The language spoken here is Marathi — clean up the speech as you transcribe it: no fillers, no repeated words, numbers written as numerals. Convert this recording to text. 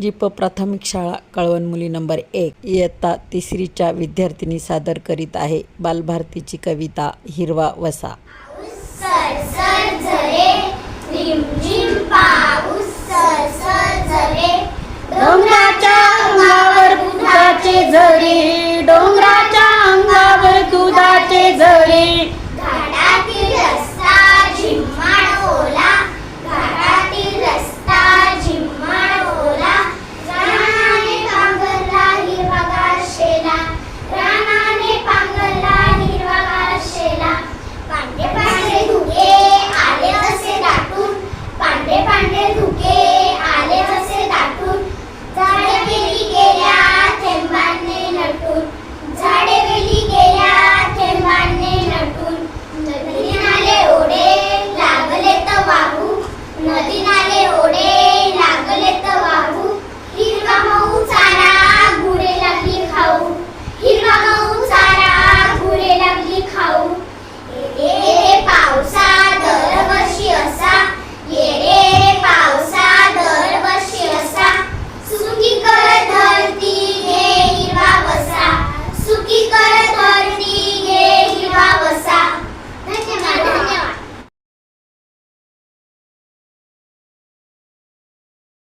जीप प्राथमिक शाळा कळवण मुली नंबर 1 इयत्ता तिसरीच्या विद्यार्थिनी सादर करीत आहे बालभारतीची कविता हिरवा वसा। सरसर झरे रिमझिम पाऊस सरसर झरे